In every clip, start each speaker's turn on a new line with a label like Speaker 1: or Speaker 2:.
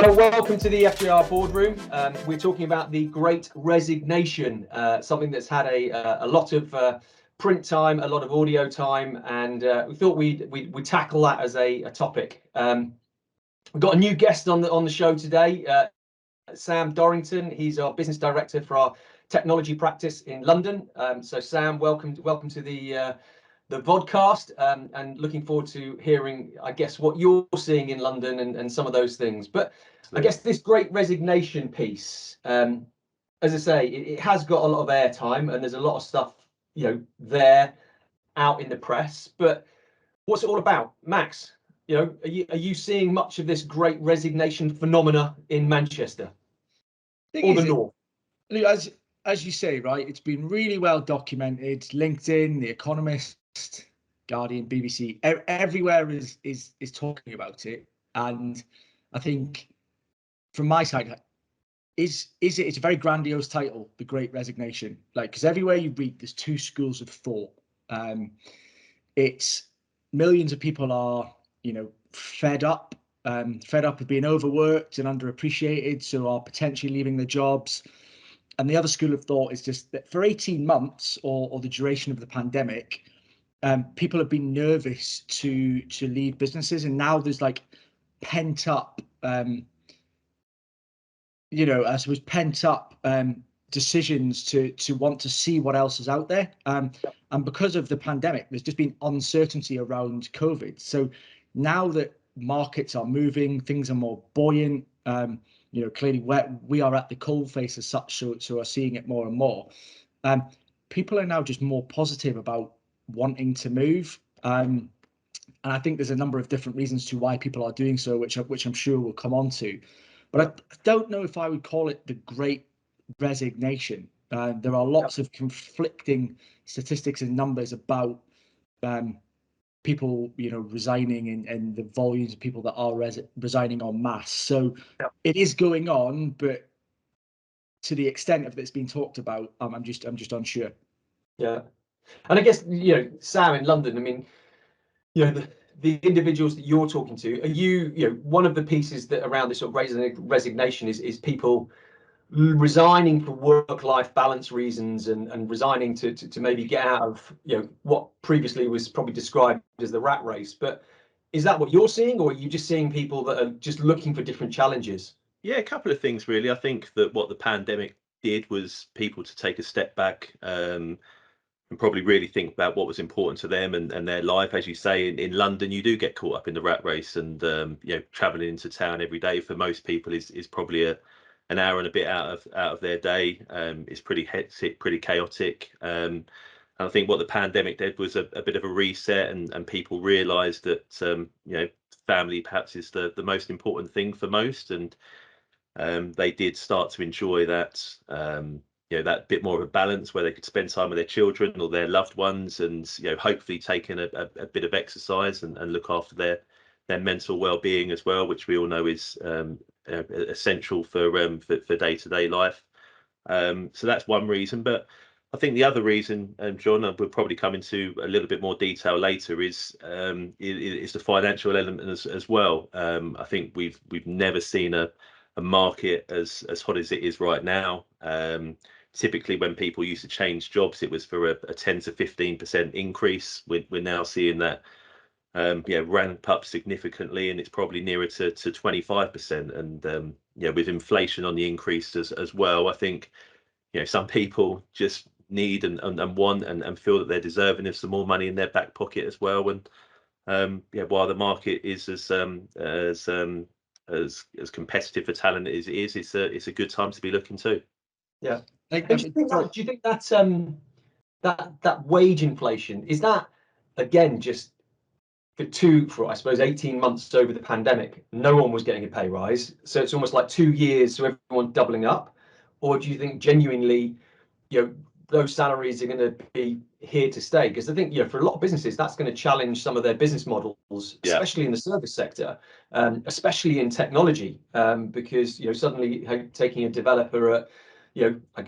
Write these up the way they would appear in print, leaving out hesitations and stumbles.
Speaker 1: Well, welcome to the FJR Bored Room. We're talking about the Great Resignation, something that's had a lot of print time, a lot of audio time, and we thought we'd tackle that as a topic. We've got a new guest on the show today, Sam Dorrington. He's our business director for our technology practice in London. So Sam, welcome to the vodcast, and looking forward to hearing, I guess, what you're seeing in London and some of those things. But I guess this Great Resignation piece, as I say, it has got a lot of airtime, and there's a lot of stuff, there out in the press. But what's it all about, Max? Are you seeing much of this Great Resignation phenomena in Manchester or the north?
Speaker 2: As you say, right, it's been really well documented. LinkedIn, The Economist, Guardian, BBC, everywhere is talking about it. And I think from my side, it's a very grandiose title, The Great Resignation. Like, because everywhere you read, there's two schools of thought. It's millions of people are, fed up of being overworked and underappreciated, so are potentially leaving their jobs. And the other school of thought is just that for 18 months or the duration of the pandemic, people have been nervous to leave businesses, and now there's like pent up, I suppose pent up decisions to want to see what else is out there. And because of the pandemic, there's just been uncertainty around COVID. So now that markets are moving, things are more buoyant. Clearly we are at the coalface as such, so are seeing it more and more. People are now just more positive about wanting to move. And I think there's a number of different reasons to why people are doing so, which I'm sure we'll come on to. But I don't know if I would call it the Great Resignation. There are lots of conflicting statistics and numbers about people, resigning and the volumes of people that are resigning en masse. So it is going on, but to the extent of it's been talked about, I'm just unsure.
Speaker 1: Yeah, and I guess Sam in London. I mean, the individuals that you're talking to, are you one of the pieces that around this sort of resignation is people resigning for work-life balance reasons and resigning to maybe get out of what previously was probably described as the rat race. But is that what you're seeing, or are you just seeing people that are just looking for different challenges?
Speaker 3: Yeah, a couple of things really. I think that what the pandemic did was people to take a step back and probably really think about what was important to them and their life. As you say, in London, you do get caught up in the rat race, and traveling into town every day for most people is probably an hour and a bit out of their day. It's pretty hectic, pretty chaotic. And I think what the pandemic did was a bit of a reset, and people realised that family perhaps is the most important thing for most, and they did start to enjoy that that bit more of a balance where they could spend time with their children or their loved ones, and hopefully taking a bit of exercise and look after their mental well-being as well, which we all know is essential for day-to-day life. So that's one reason. But I think the other reason, John, and we'll probably come into a little bit more detail later, is the financial element as well. I think we've never seen a market as hot as it is right now. Typically, when people used to change jobs, it was for a 10 to 15% increase. We're now seeing that ramp up significantly, and it's probably nearer to 25%. And with inflation on the increase as well, I think some people just need and want and feel that they're deserving of some more money in their back pocket as well. And while the market is as competitive for talent as it is, it's a good time to be looking too.
Speaker 1: Yeah. Do you think that's that wage inflation, is that again just for I suppose 18 months over the pandemic, no one was getting a pay rise, so it's almost like 2 years, so everyone's doubling up? Or do you think genuinely those salaries are going to be here to stay? Because I think for a lot of businesses that's going to challenge some of their business models, especially in the service sector, especially in technology, because suddenly taking a developer at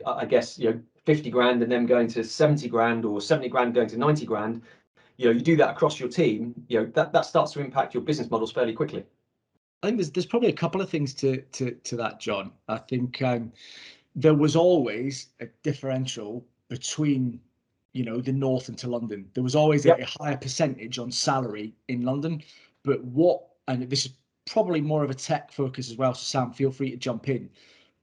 Speaker 1: I guess 50 grand and then going to 70 grand, or 70 grand going to 90 grand, you do that across your team, that starts to impact your business models fairly quickly.
Speaker 2: I think there's probably a couple of things to that, John. I think there was always a differential between, you know, the north and to London. There was always a higher percentage on salary in London, but and this is probably more of a tech focus as well, so Sam, feel free to jump in.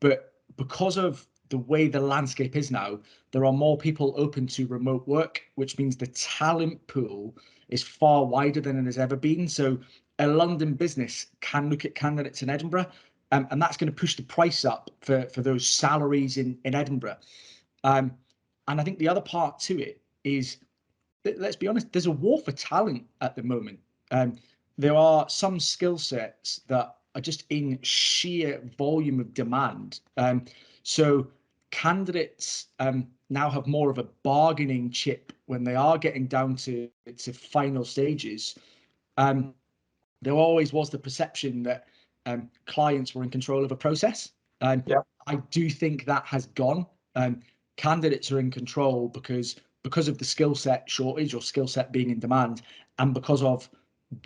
Speaker 2: But because of the way the landscape is now, there are more people open to remote work, which means the talent pool is far wider than it has ever been. So a London business can look at candidates in Edinburgh, and that's going to push the price up for those salaries in Edinburgh. And I think the other part to it is, let's be honest, there's a war for talent at the moment. There are some skill sets that are just in sheer volume of demand. So candidates now have more of a bargaining chip when they are getting down to final stages. There always was the perception that clients were in control of a process. I do think that has gone. Candidates are in control because of the skill set shortage or skill set being in demand, and because of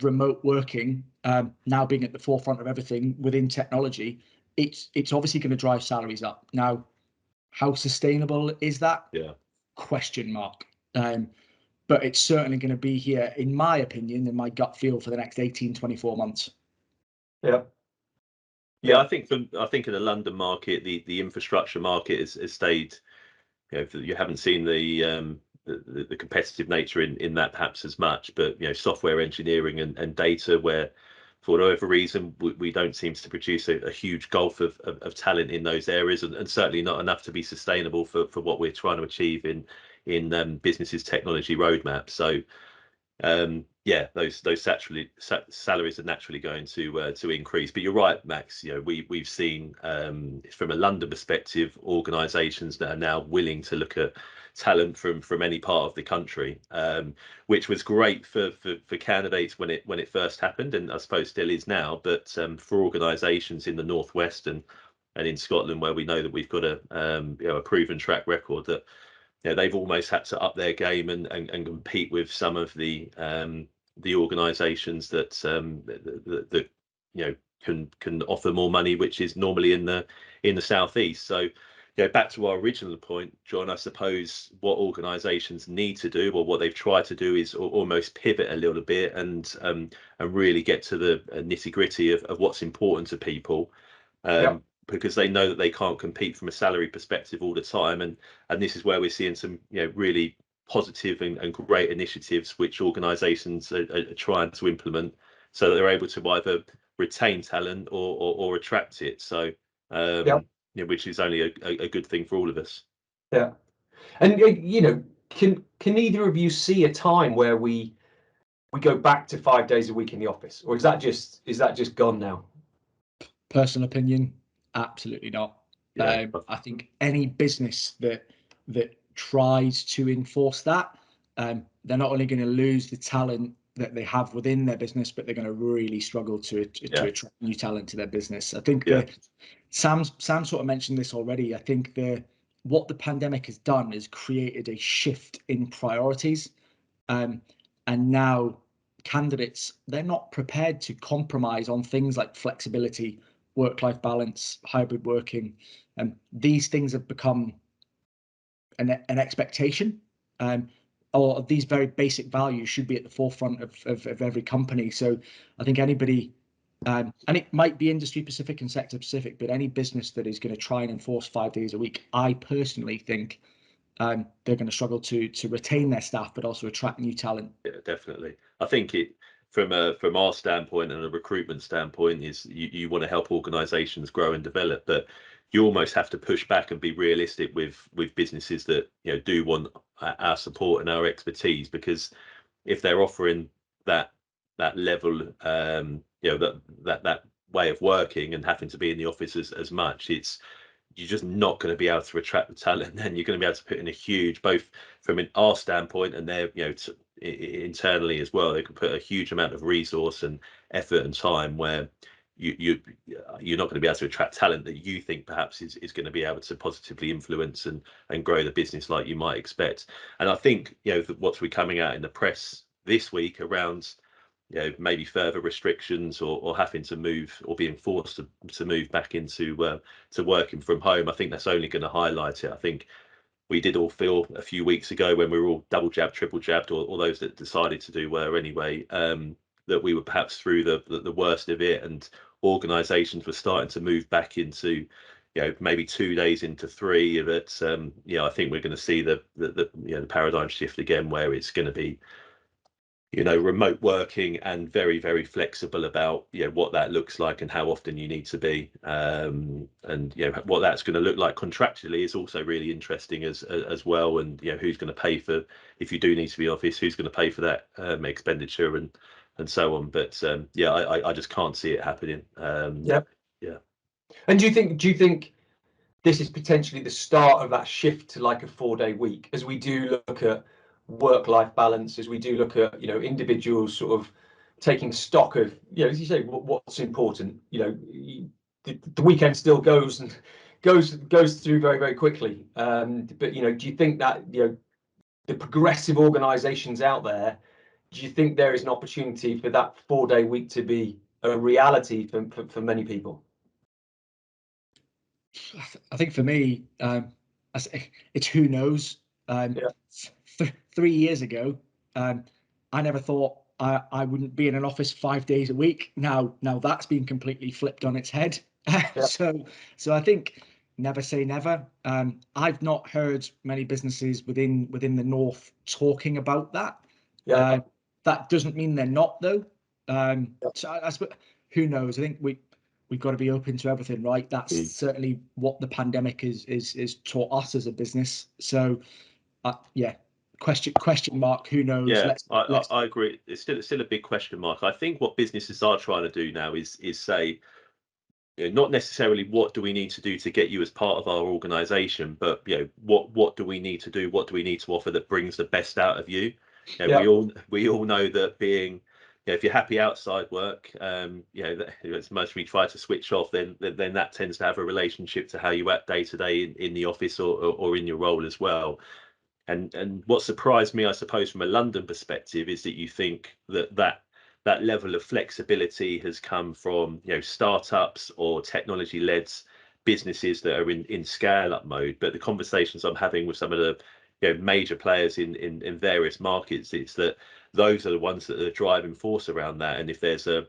Speaker 2: remote working now being at the forefront of everything within technology. It's obviously going to drive salaries up. Now, how sustainable is that? Question mark. But it's certainly going to be here, in my opinion, in my gut feel, for the next 18, 24 months.
Speaker 3: I think in the London market, the infrastructure market has stayed. You know, you haven't seen the competitive nature in that perhaps as much, but you know, software engineering and data, where for whatever reason we don't seem to produce a huge gulf of talent in those areas, and certainly not enough to be sustainable for what we're trying to achieve in businesses' technology roadmap. So those salaries are naturally going to increase. But you're right, Max. You know, we've seen from a London perspective, organisations that are now willing to look at talent from any part of the country, which was great for candidates when it first happened, and I suppose still is now. But for organisations in the northwest and in Scotland, where we know that we've got a proven track record, that they've almost had to up their game and compete with some of the organisations that can offer more money, which is normally in the southeast. So back to our original point, John, I suppose what organisations need to do, or what they've tried to do, is almost pivot a little bit and really get to the nitty-gritty of what's important to people. Because they know that they can't compete from a salary perspective all the time, and this is where we're seeing some really positive and great initiatives which organisations are trying to implement, so that they're able to either retain talent or attract it. So which is only a good thing for all of us.
Speaker 1: And can either of you see a time where we go back to 5 days a week in the office, or is that just gone now?
Speaker 2: Personal opinion, absolutely not. I think any business that tries to enforce that, they're not only going to lose the talent that they have within their business, but they're going to really struggle to attract new talent to their business. I think Sam sort of mentioned this already. I think what the pandemic has done is created a shift in priorities, and now candidates, they're not prepared to compromise on things like flexibility, work-life balance, hybrid working, and these things have become an expectation, or these very basic values should be at the forefront of every company. So I think anybody, and it might be industry specific and sector specific, but any business that is going to try and enforce 5 days a week, I personally think they're going to struggle to retain their staff, but also attract new talent.
Speaker 3: Yeah, definitely. I think from our standpoint and a recruitment standpoint, is you want to help organisations grow and develop, but you almost have to push back and be realistic with businesses that do want our support and our expertise, because if they're offering that level, that way of working and having to be in the office as much, you're just not going to be able to attract the talent. And you're going to be able to put in a huge, both from our standpoint and their internally as well, they can put a huge amount of resource and effort and time where you're not going to be able to attract talent that you think perhaps is going to be able to positively influence and grow the business like you might expect. And I think what's coming out in the press this week around maybe further restrictions or having to move or being forced to move back into to working from home, I think that's only going to highlight it. I think we did all feel a few weeks ago when we were all double jabbed, triple jabbed, or those that decided to do were anyway, that we were perhaps through the worst of it, and organisations were starting to move back into, maybe 2 days into 3. But I think we're going to see the paradigm shift again, where it's going to be remote working and very, very flexible about what that looks like and how often you need to be, and what that's going to look like contractually is also really interesting as well. And who's going to pay for, if you do need to be office, who's going to pay for that expenditure and so on. But I just can't see it happening.
Speaker 1: Yeah. And do you think this is potentially the start of that shift to like a 4-day week, as we do look at work-life balance, as we do look at individuals sort of taking stock of as you say, what's important? The weekend still goes through very, very quickly, but do you think that the progressive organizations out there, do you think there is an opportunity for that 4-day week to be a reality for many people?
Speaker 2: I think for me, it's who knows. 3 years ago, I never thought I wouldn't be in an office 5 days a week. Now that's been completely flipped on its head. So I think never say never. I've not heard many businesses within the North talking about that. That doesn't mean they're not, though. So I suppose, who knows? I think we've got to be open to everything, right? That's certainly what the pandemic is taught us as a business. So question mark, who knows?
Speaker 3: I agree. It's still a big question mark. I think what businesses are trying to do now is say, not necessarily what do we need to do to get you as part of our organization, but what do we need to do, what do we need to offer that brings the best out of you. We all know that being, if you're happy outside work, as much as we try to switch off, then that tends to have a relationship to how you act day to day in the office or in your role as well. And what surprised me, I suppose, from a London perspective, is that you think that level of flexibility has come from startups or technology-led businesses that are in scale-up mode. But the conversations I'm having with some of the major players in various markets, it's that those are the ones that are the driving force around that. And if there's a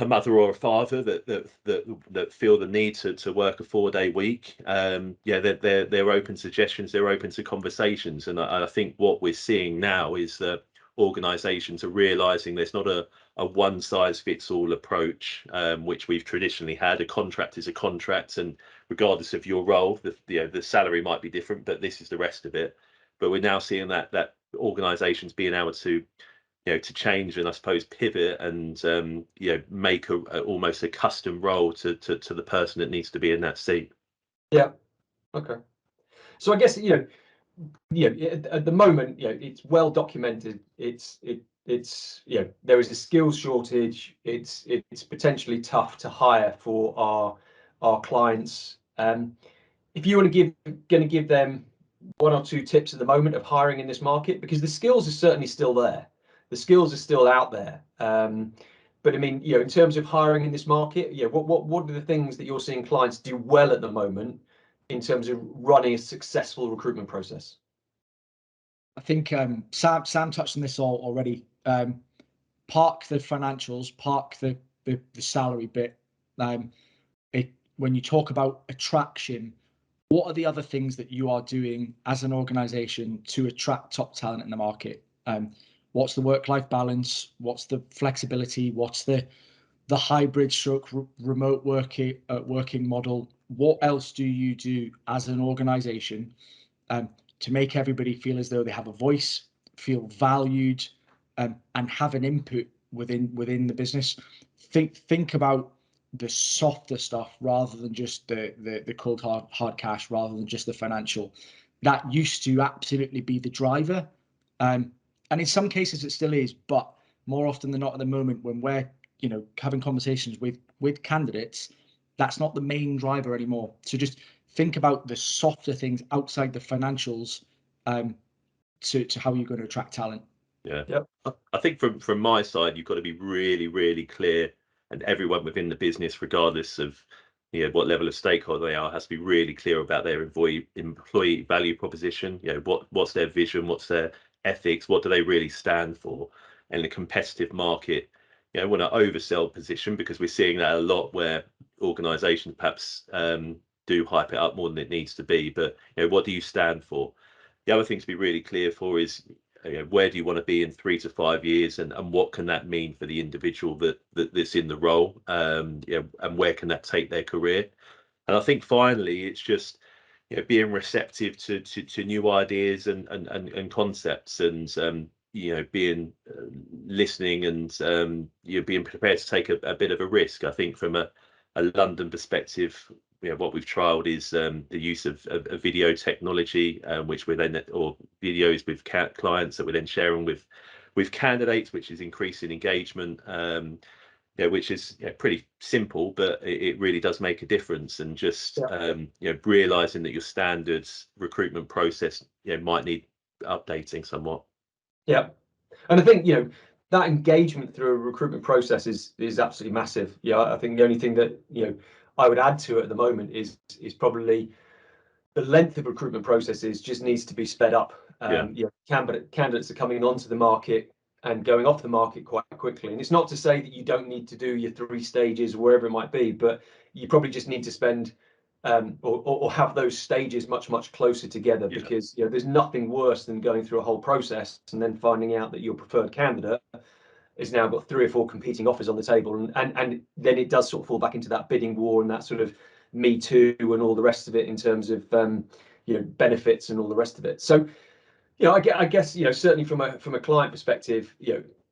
Speaker 3: mother or a father that feel the need to work a 4-day week, they're open to suggestions, they're open to conversations. And I think what we're seeing now is that organizations are realizing there's not a one size fits all approach, which we've traditionally had. A contract is a contract, and regardless of your role, the salary might be different, but this is the rest of it. But we're now seeing that organizations being able to change and I suppose pivot and make almost a custom role to the person that needs to be in that seat.
Speaker 1: Okay. So I guess at the moment it's well documented. It's there is a skills shortage. It's potentially tough to hire for our clients. If you want to give them 1 or 2 tips at the moment of hiring in this market, because the skills are certainly still there. The skills are still out there. But I mean, in terms of hiring in this market, what are the things that you're seeing clients do well at the moment in terms of running a successful recruitment process?
Speaker 2: I think Sam touched on this already. Park the financials, park the salary bit. When you talk about attraction, what are the other things that you are doing as an organization to attract top talent in the market? What's the work-life balance? What's the flexibility? What's the hybrid stroke remote working model? What else do you do as an organization to make everybody feel as though they have a voice, feel valued, and have an input within the business? Think about the softer stuff rather than just the cold hard cash, rather than just the financial. That used to absolutely be the driver. And in some cases it still is, but more often than not at the moment, when we're having conversations with candidates, that's not the main driver anymore. So just think about the softer things outside the financials to how you're going to attract talent.
Speaker 3: Yeah.
Speaker 1: Yep.
Speaker 3: I think from my side, you've got to be really, really clear, and everyone within the business, regardless of what level of stakeholder they are, has to be really clear about their employee value proposition. What's their vision, what's their ethics, what do they really stand for? And in a competitive market, want to oversell position, because we're seeing that a lot where organisations perhaps do hype it up more than it needs to be. But what do you stand for? The other thing to be really clear for is where do you want to be in 3 to 5 years, and what can that mean for the individual that's in the role, and where can that take their career? And I think finally it's just being receptive to new ideas and concepts, and being listening, and being prepared to take a bit of a risk. I think from a London perspective, what we've trialed is the use of video technology, which we're then, or videos with clients that we're then sharing with candidates, which is increasing engagement, which is pretty simple, but it really does make a difference. And just realizing that your standards recruitment process might need updating somewhat.
Speaker 1: Yeah, and I think that engagement through a recruitment process is absolutely massive. I think the only thing that I would add to it at the moment is probably the length of recruitment processes just needs to be sped up. Candidates are coming onto the market and going off the market quite quickly. And it's not to say that you don't need to do your 3 stages, wherever it might be, but you probably just need to spend or have those stages much closer together, because there's nothing worse than going through a whole process and then finding out that your preferred candidate has now got 3 or 4 competing offers on the table, and then it does sort of fall back into that bidding war and that sort of me too and all the rest of it in terms of benefits and all the rest of it. So I guess certainly from a client perspective,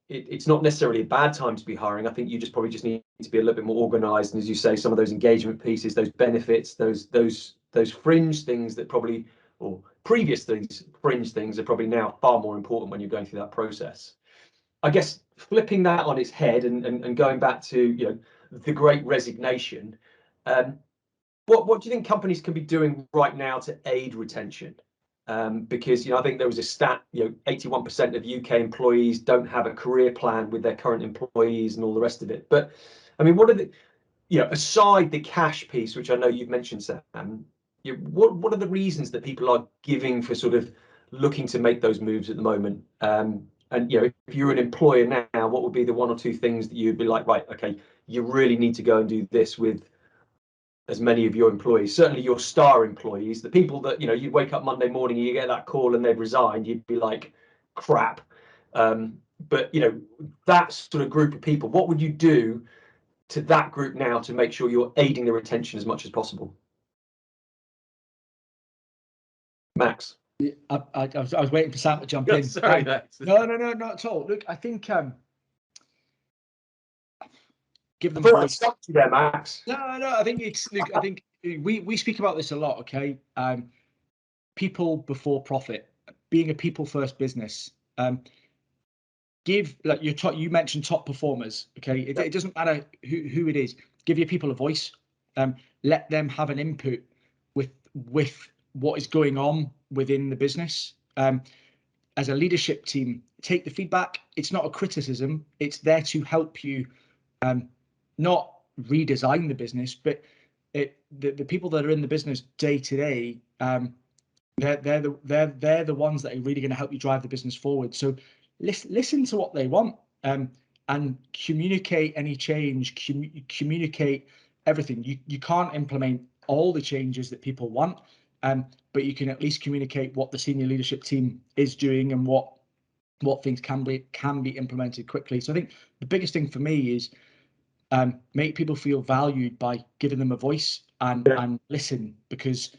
Speaker 1: it's not necessarily a bad time to be hiring. I think you probably just need to be a little bit more organized, and as you say, some of those engagement pieces, those benefits, those fringe things that probably, or previous things, fringe things, are probably now far more important when you're going through that process. I guess flipping that on its head and going back to the Great Resignation, what do you think companies can be doing right now to aid retention? Because I think there was a stat, 81% of UK employees don't have a career plan with their current employees and all the rest of it. But I mean, what are the aside the cash piece, which I know you've mentioned, Sam, what are the reasons that people are giving for sort of looking to make those moves at the moment? And if you're an employer now, what would be the 1 or 2 things that you'd be like, right, okay, you really need to go and do this with as many of your employees, certainly your star employees, the people that you wake up Monday morning and you get that call and they've resigned, you'd be like, crap. But that sort of group of people, what would you do to that group now to make sure you're aiding the retention as much as possible? Max.
Speaker 2: I was waiting for Sam to jump in.
Speaker 3: Sorry,
Speaker 2: no, not at all. Look, I think give them
Speaker 1: I thought
Speaker 2: voice.
Speaker 1: I'd stop you there, Max.
Speaker 2: No, I think it's. Look, I think we speak about this a lot. Okay, people before profit, being a people first business. Give, like you mentioned top performers. Okay, it doesn't matter who it is. Give your people a voice. Let them have an input with what is going on within the business. As a leadership team, take the feedback. It's not a criticism. It's there to help you, not redesign the business, but the people that are in the business day to day, they're the ones that are really going to help you drive the business forward. So listen to what they want, and communicate any change. Communicate everything. You can't implement all the changes that people want, but you can at least communicate what the senior leadership team is doing and what things can be implemented quickly. So I think the biggest thing for me is make people feel valued by giving them a voice and listen, because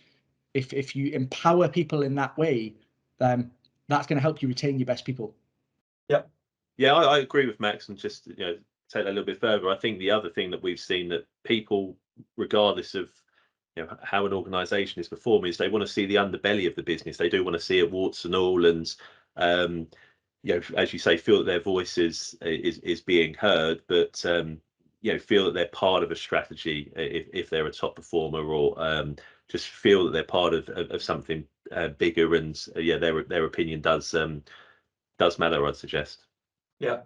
Speaker 2: if you empower people in that way, that's going to help you retain your best people.
Speaker 3: Yeah, I agree with Max, and just take that a little bit further. I think the other thing that we've seen, that people, regardless of how an organisation is performing, is they want to see the underbelly of the business. They do want to see it warts and all, and as you say, feel that their voice is being heard, but feel that they're part of a strategy if they're a top performer, or just feel that they're part of something bigger, and their opinion does does matter, I'd suggest.
Speaker 1: Yeah,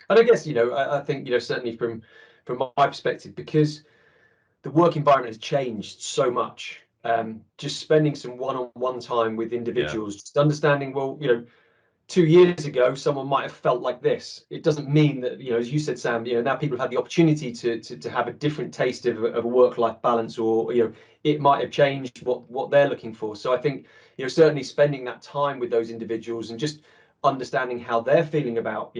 Speaker 1: and I guess I think certainly from my perspective, because the work environment has changed so much. Just spending some one-on-one time with individuals, just understanding, well, 2 years ago, someone might have felt like this. It doesn't mean that, as you said, Sam, now people have had the opportunity to have a different taste of a work-life balance, or, it might have changed what they're looking for. So I think, certainly spending that time with those individuals and just understanding how they're feeling about,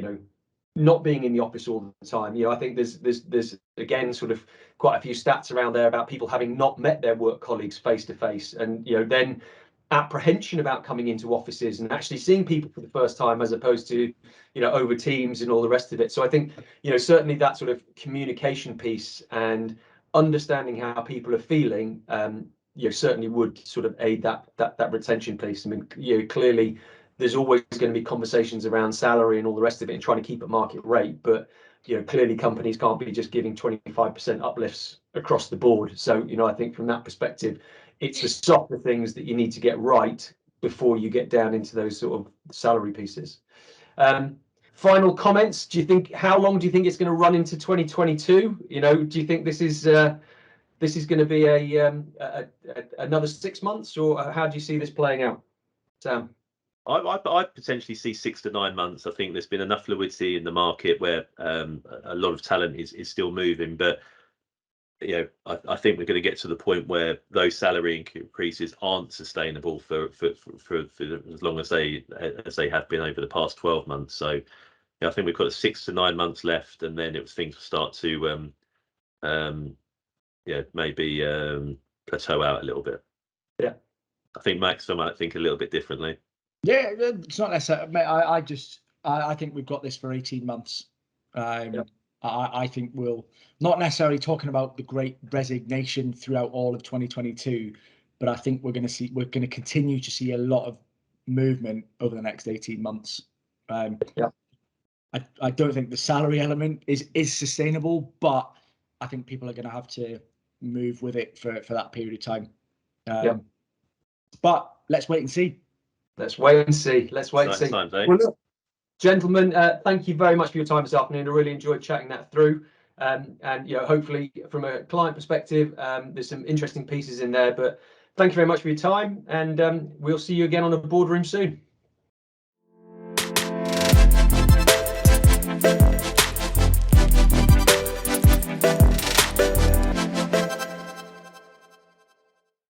Speaker 1: not being in the office all the time. I think there's again sort of quite a few stats around there about people having not met their work colleagues face to face, and then apprehension about coming into offices and actually seeing people for the first time, as opposed to over Teams and all the rest of it. So I think certainly that sort of communication piece and understanding how people are feeling certainly would sort of aid that retention piece. I mean, clearly there's always going to be conversations around salary and all the rest of it and trying to keep at market rate, but clearly companies can't be just giving 25% uplifts across the board. So I think from that perspective, it's the softer things that you need to get right before you get down into those sort of salary pieces. Final comments. How long do you think it's going to run into 2022? Do you think this is going to be another 6 months, or how do you see this playing out, Sam?
Speaker 3: I potentially see 6 to 9 months. I think there's been enough fluidity in the market where a lot of talent is still moving, but I think we're going to get to the point where those salary increases aren't sustainable for as long as they have been over the past 12 months. So I think we've got 6 to 9 months left, and then things will start to maybe plateau out a little bit.
Speaker 1: Yeah,
Speaker 3: I think Max might think a little bit differently.
Speaker 2: Yeah, it's not necessarily. I think we've got this for 18 months. I think we'll not necessarily talking about the Great Resignation throughout all of 2022, but I think we're going to continue to see a lot of movement over the next 18 months. I don't think the salary element is sustainable, but I think people are going to have to move with it for that period of time. But let's wait and see.
Speaker 1: Let's wait and see.
Speaker 3: Times, eh?
Speaker 1: Well, look, gentlemen, thank you very much for your time this afternoon. I really enjoyed chatting that through. And hopefully from a client perspective, there's some interesting pieces in there. But thank you very much for your time, and we'll see you again on a boardroom soon.